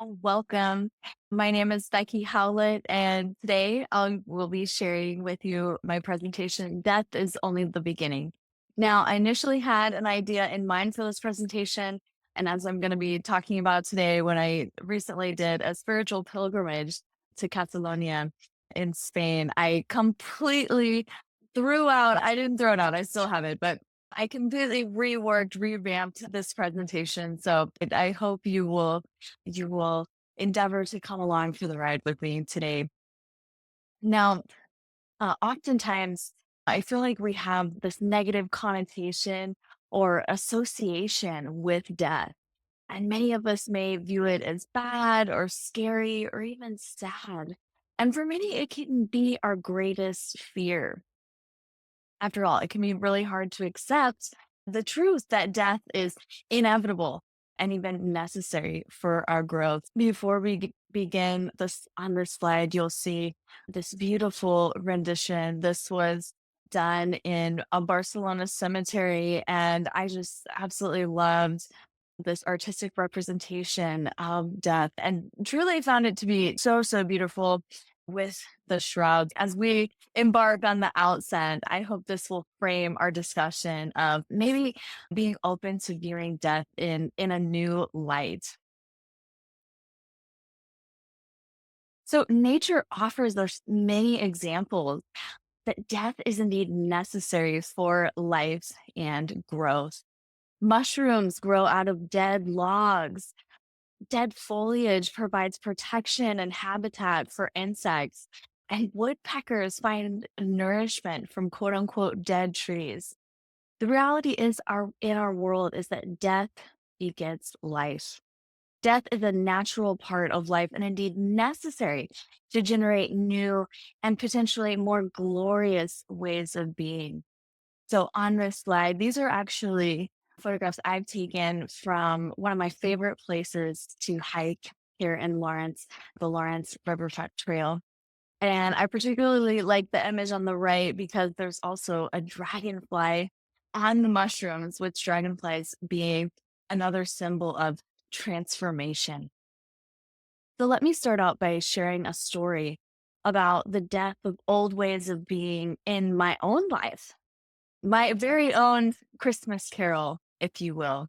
Welcome. My name is Beki Howlett, and today I will be sharing with you my presentation, Death is Only the Beginning. Now, I initially had an idea in mind for this presentation, and as I'm going to be talking about today, when I recently did a spiritual pilgrimage to Catalonia in Spain, I completely I didn't throw it out, I still have it, but I completely revamped this presentation. So I hope you will endeavor to come along for the ride with me today. Now, oftentimes, I feel like we have this negative connotation or association with death. And many of us may view it as bad or scary or even sad. And for many, it can be our greatest fear. After all, it can be really hard to accept the truth that death is inevitable and even necessary for our growth. Before we begin this on this slide, you'll see this beautiful rendition. This was done in a Barcelona cemetery, and I just absolutely loved this artistic representation of death and truly found it to be so beautiful with the shrouds. As we embark on the outset, I hope this will frame our discussion of maybe being open to viewing death in a new light. So nature offers us many examples that death is indeed necessary for life and growth. Mushrooms grow out of dead logs. Dead foliage provides protection and habitat for insects, and woodpeckers find nourishment from quote unquote dead trees. The reality is our in our world is that death begets life. Death is a natural part of life and indeed necessary to generate new and potentially more glorious ways of being. So on this slide, these are actually photographs I've taken from one of my favorite places to hike here in Lawrence, the Lawrence Riverfront Trail. And I particularly like the image on the right because there's also a dragonfly on the mushrooms, with dragonflies being another symbol of transformation. So let me start out by sharing a story about the death of old ways of being in my own life, my very own Christmas carol, if you will.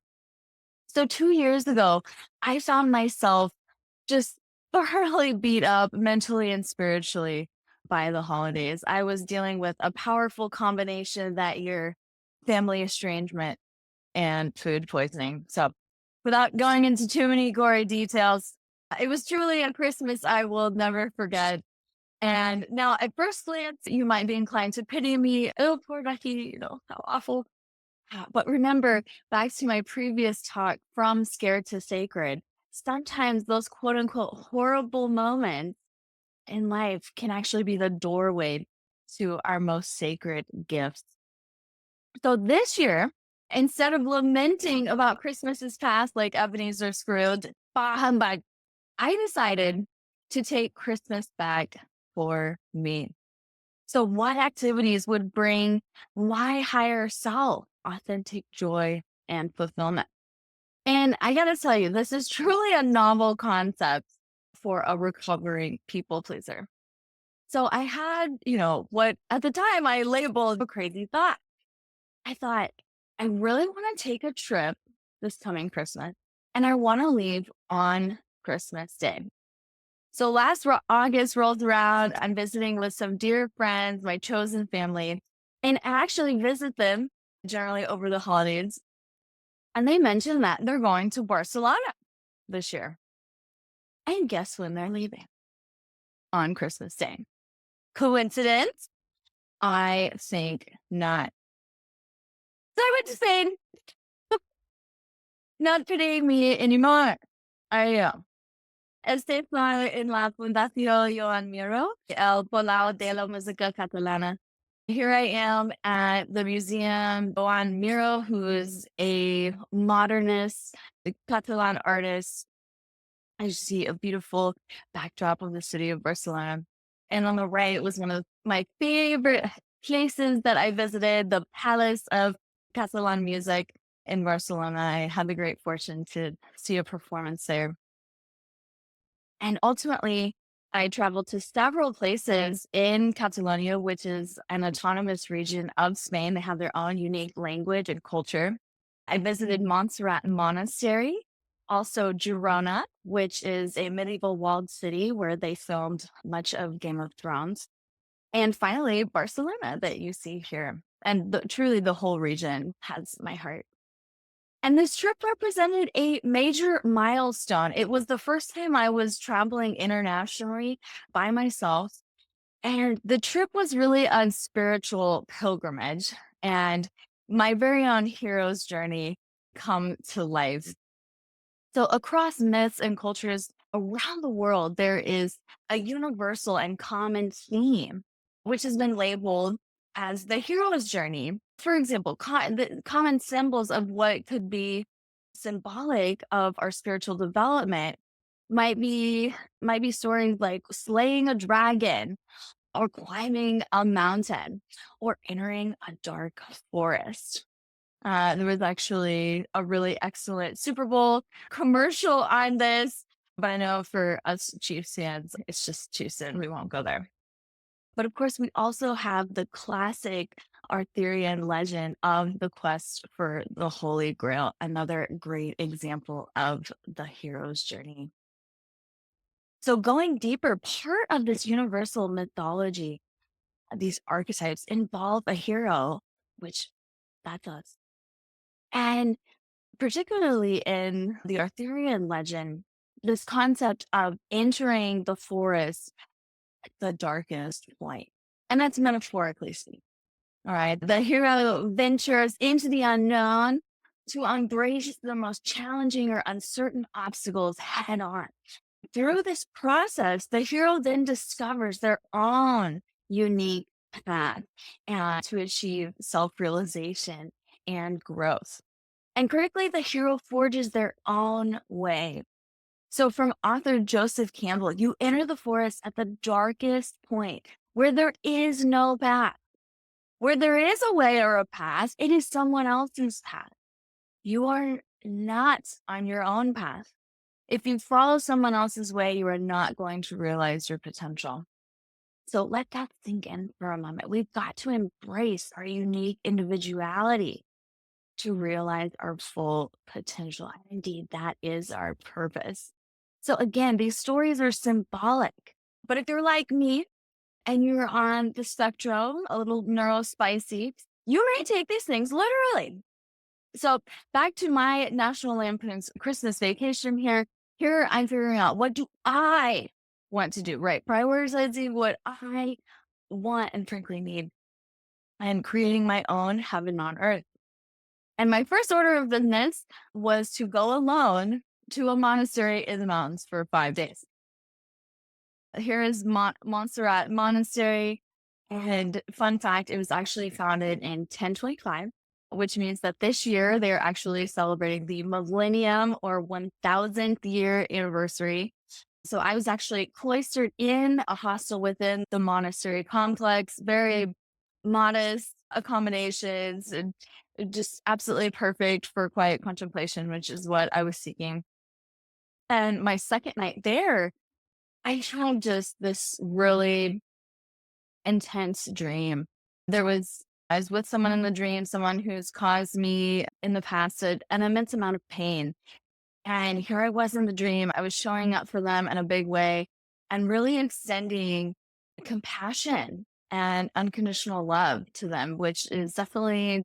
So 2 years ago, I found myself just thoroughly beat up mentally and spiritually by the holidays. I was dealing with a powerful combination that year: family estrangement and food poisoning. So, without going into too many gory details, it was truly a Christmas I will never forget. And now, at first glance, you might be inclined to pity me. Oh, poor Becky, how awful. But remember, back to my previous talk, from scared to sacred, sometimes those quote unquote horrible moments in life can actually be the doorway to our most sacred gifts. So this year, instead of lamenting about Christmases past like Ebenezer Scrooge, bah humbug, I decided to take Christmas back for me. So, what activities would bring my higher self authentic joy and fulfillment? And I got to tell you, this is truly a novel concept for a recovering people pleaser. So, I had, what at the time I labeled a crazy thought. I thought, I really want to take a trip this coming Christmas, and I want to leave on Christmas Day. So August rolls around. I'm visiting with some dear friends, my chosen family, and I actually visit them generally over the holidays. And they mentioned that they're going to Barcelona this year. And guess when they're leaving? On Christmas Day. Coincidence? I think not. So I went to Spain, not pitying me anymore. I am. Estoy en la Fundación Joan Miro, el Palau de la Música Catalana. Here I am at the museum. Joan Miro, who is a modernist, a Catalan artist. I see a beautiful backdrop of the city of Barcelona. And on the right was one of my favorite places that I visited, the Palace of Catalan Music in Barcelona. I had the great fortune to see a performance there. And ultimately, I traveled to several places in Catalonia, which is an autonomous region of Spain. They have their own unique language and culture. I visited Montserrat Monastery, also Girona, which is a medieval walled city where they filmed much of Game of Thrones. And finally, Barcelona, that you see here. And truly, the whole region has my heart. And this trip represented a major milestone. It was the first time I was traveling internationally by myself. And the trip was really a spiritual pilgrimage and my very own hero's journey come to life. So, across myths and cultures around the world, there is a universal and common theme, which has been labeled as the hero's journey. For example, the common symbols of what could be symbolic of our spiritual development might be stories like slaying a dragon or climbing a mountain or entering a dark forest. There was actually a really excellent Super Bowl commercial on this, but I know for us Chiefs fans, it's just too soon. We won't go there. But of course, we also have the classic Arthurian legend of the quest for the Holy Grail, another great example of the hero's journey. So, going deeper, part of this universal mythology, these archetypes involve a hero, which that's us. And particularly in the Arthurian legend, this concept of entering the forest at the darkest point, and that's metaphorically speaking. All right. The hero ventures into the unknown to embrace the most challenging or uncertain obstacles head on. Through this process, the hero then discovers their own unique path and to achieve self realization and growth. And critically, the hero forges their own way. So, from author Joseph Campbell, you enter the forest at the darkest point where there is no path. Where there is a way or a path, it is someone else's path. You are not on your own path. If you follow someone else's way, you are not going to realize your potential. So let that sink in for a moment. We've got to embrace our unique individuality to realize our full potential. And indeed, that is our purpose. So again, these stories are symbolic. But if you're like me and you're on the spectrum, a little neurospicy, you may take these things literally. So back to my National Lampoon's Christmas Vacation here. Here I'm figuring out, what do I want to do, right? Prioritizing what I want and frankly need and creating my own heaven on earth. And my first order of business was to go alone to a monastery in the mountains for 5 days. Here is Montserrat Monastery. And fun fact, it was actually founded in 1025, which means that this year they're actually celebrating the millennium or 1000th year anniversary. So I was actually cloistered in a hostel within the monastery complex, very modest accommodations and just absolutely perfect for quiet contemplation, which is what I was seeking. And my second night there, I had just this really intense dream. I was with someone in the dream, someone who's caused me in the past an immense amount of pain. And here I was in the dream. I was showing up for them in a big way and really extending compassion and unconditional love to them, which is definitely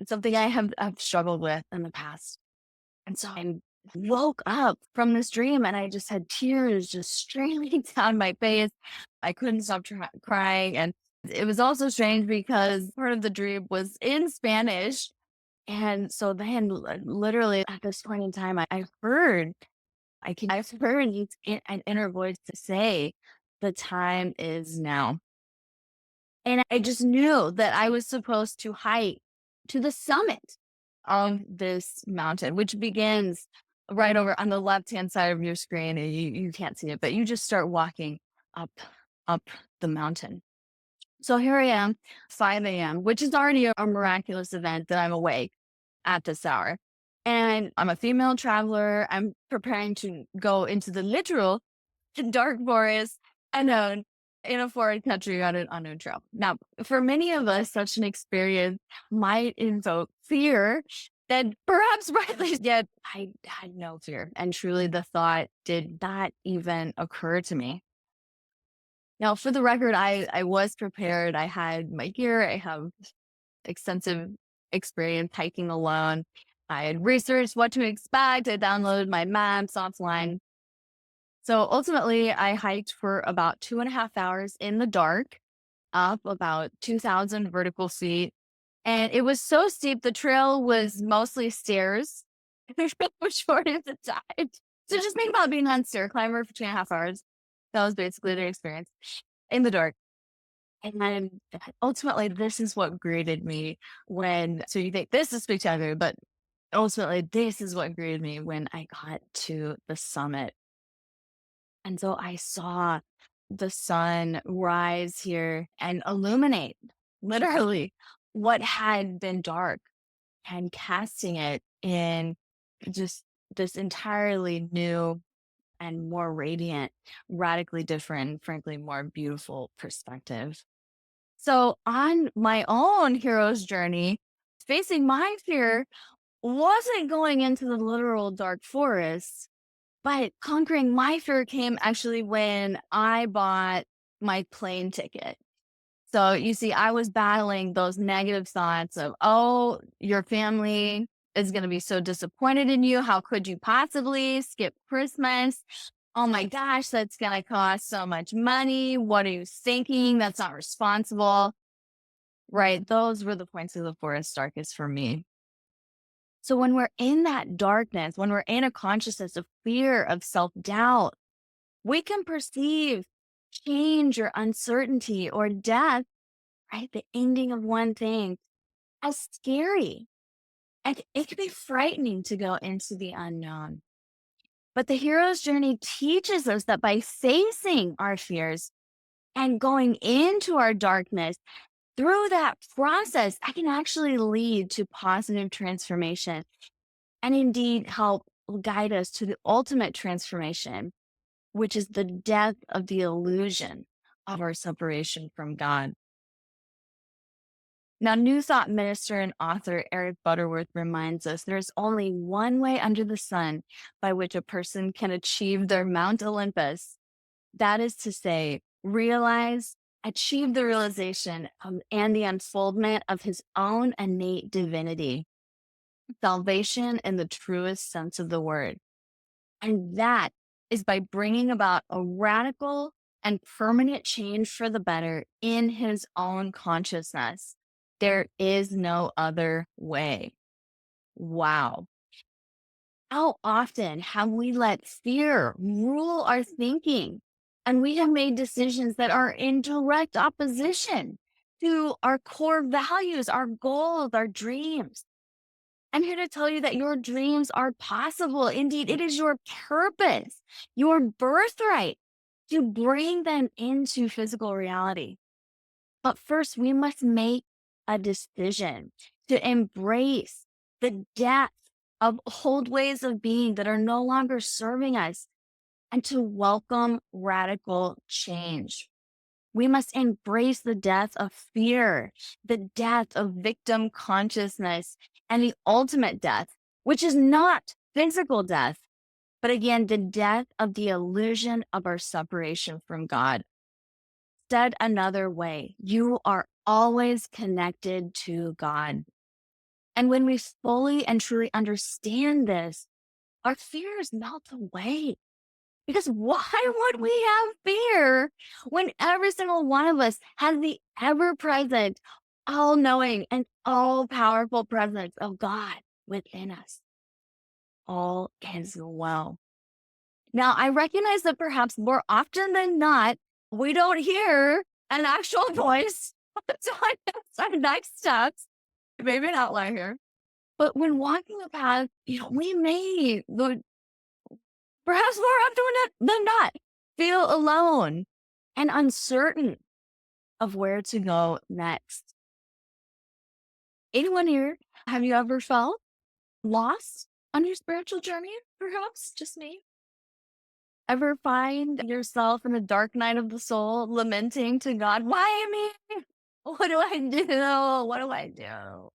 something I've struggled with in the past. And so I woke up from this dream and I just had tears just streaming down my face. I couldn't stop crying. And it was also strange because part of the dream was in Spanish. And so then, literally at this point in time, I've heard an inner voice to say, the time is now. And I just knew that I was supposed to hike to the summit of this mountain, which begins right over on the left-hand side of your screen. And you can't see it, but you just start walking up, up the mountain. So here I am, 5 a.m., which is already a miraculous event that I'm awake at this hour. And I'm a female traveler. I'm preparing to go into the literal dark forest unknown in a foreign country on an unknown trail. Now, for many of us, such an experience might invoke fear that perhaps rightly, yet I had no fear. And truly, the thought did not even occur to me. Now, for the record, I was prepared. I had my gear. I have extensive experience hiking alone. I had researched what to expect. I downloaded my maps offline. So ultimately, I hiked for about 2.5 hours in the dark, up about 2,000 vertical feet. And it was so steep, the trail was mostly stairs for short of the time. So just think about being on stair climber for 2.5 hours. That was basically the experience in the dark. And then ultimately, this is what greeted me so you think this is spectacular, but ultimately, this is what greeted me when I got to the summit. And so I saw the sun rise here and illuminate literally what had been dark and casting it in just this entirely new and more radiant, radically different, frankly, more beautiful perspective. So, on my own hero's journey, facing my fear wasn't going into the literal dark forest, but conquering my fear came actually when I bought my plane ticket. So you see, I was battling those negative thoughts of, oh, your family is going to be so disappointed in you. How could you possibly skip Christmas? Oh my gosh, that's going to cost so much money. What are you thinking? That's not responsible. Right. Those were the points of the forest darkest for me. So when we're in that darkness, when we're in a consciousness of fear, of self doubt, we can perceive change or uncertainty or death, right? The ending of one thing as scary. And it can be frightening to go into the unknown. But the hero's journey teaches us that by facing our fears and going into our darkness, through that process, that can actually lead to positive transformation and indeed help guide us to the ultimate transformation, which is the death of the illusion of our separation from God. Now, New Thought minister and author Eric Butterworth reminds us there's only one way under the sun by which a person can achieve their Mount Olympus. That is to say, achieve the realization and the unfoldment of his own innate divinity, salvation in the truest sense of the word. And that is by bringing about a radical and permanent change for the better in his own consciousness. There is no other way. Wow. How often have we let fear rule our thinking? And we have made decisions that are in direct opposition to our core values, our goals, our dreams. I'm here to tell you that your dreams are possible. Indeed, it is your purpose, your birthright to bring them into physical reality. But first, we must make a decision to embrace the death of old ways of being that are no longer serving us and to welcome radical change. We must embrace the death of fear, the death of victim consciousness, and the ultimate death, which is not physical death, but again, the death of the illusion of our separation from God. Said another way, you are always connected to God. And when we fully and truly understand this, our fears melt away. Because why would we have fear when every single one of us has the ever present, all knowing, and all powerful presence of God within us? All is well. Now, I recognize that perhaps more often than not, we don't hear an actual voice. So I guess our next steps, maybe an outlier here. But when walking the path, we may perhaps more often than not, feel alone and uncertain of where to go next. Anyone here, have you ever felt lost on your spiritual journey? Perhaps just me. Ever find yourself in a dark night of the soul lamenting to God, "Why me? What do I do? What do I do?"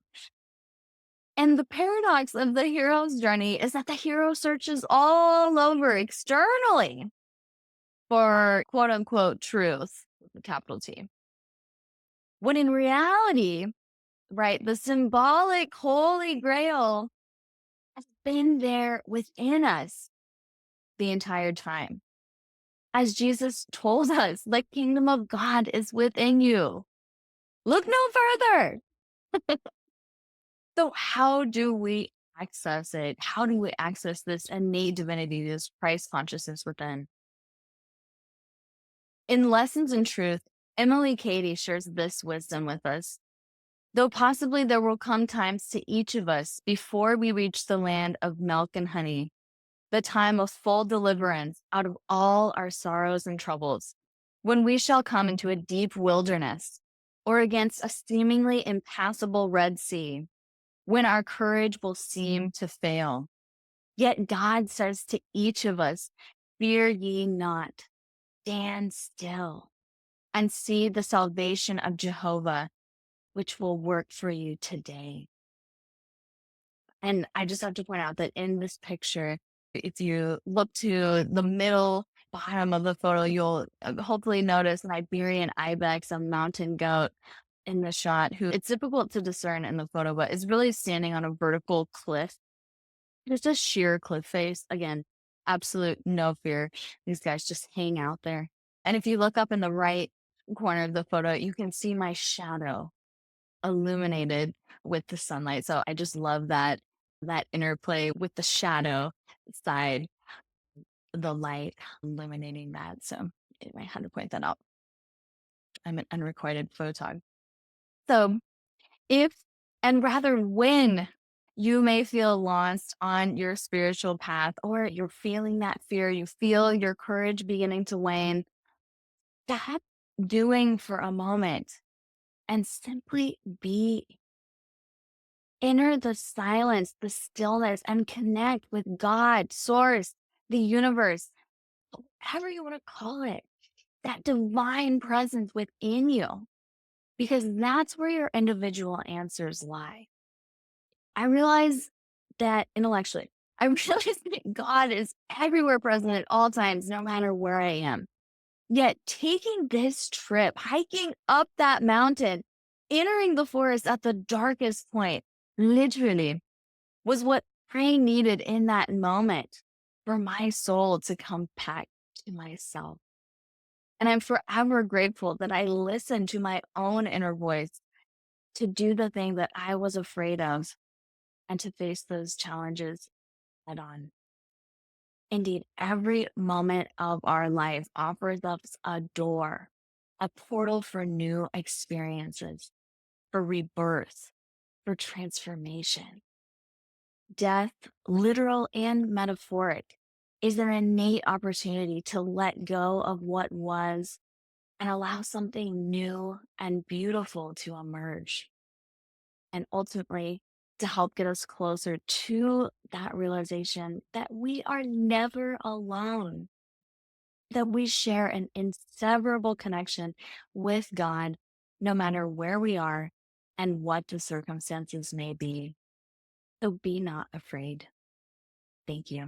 And the paradox of the hero's journey is that the hero searches all over externally for quote unquote truth with a capital T. When in reality, right, the symbolic holy grail has been there within us the entire time. As Jesus told us, the kingdom of God is within you. Look no further. So, how do we access it? How do we access this innate divinity, this Christ consciousness within? In Lessons in Truth, Emily Cady shares this wisdom with us. Though possibly there will come times to each of us before we reach the land of milk and honey, the time of full deliverance out of all our sorrows and troubles, when we shall come into a deep wilderness or against a seemingly impassable Red Sea, when our courage will seem to fail. Yet God says to each of us, "Fear ye not, stand still, and see the salvation of Jehovah, which will work for you today." And I just have to point out that in this picture, if you look to the middle bottom of the photo, you'll hopefully notice an Iberian ibex, a mountain goat in the shot, who it's difficult to discern in the photo, but is really standing on a vertical cliff. Just a sheer cliff face. Again, absolute no fear. These guys just hang out there. And if you look up in the right corner of the photo, you can see my shadow illuminated with the sunlight. So I just love that interplay with the shadow side, the light illuminating that. So I had to point that out. I'm an unrequited photog. So if and rather when you may feel lost on your spiritual path, or you're feeling that fear, you feel your courage beginning to wane, stop doing for a moment and simply be. Enter the silence, the stillness, and connect with God, Source, the universe, whatever you want to call it, that divine presence within you, because that's where your individual answers lie. I realize that intellectually, I realize that God is everywhere present at all times, no matter where I am. Yet taking this trip, hiking up that mountain, entering the forest at the darkest point, literally was what I needed in that moment for my soul to come back to myself. And I'm forever grateful that I listened to my own inner voice to do the thing that I was afraid of and to face those challenges head on. Indeed, every moment of our life offers us a door, a portal for new experiences, for rebirth, for transformation. Death, literal and metaphoric, is an innate opportunity to let go of what was and allow something new and beautiful to emerge. And ultimately, to help get us closer to that realization that we are never alone, that we share an inseparable connection with God, no matter where we are and what the circumstances may be. So be not afraid. Thank you.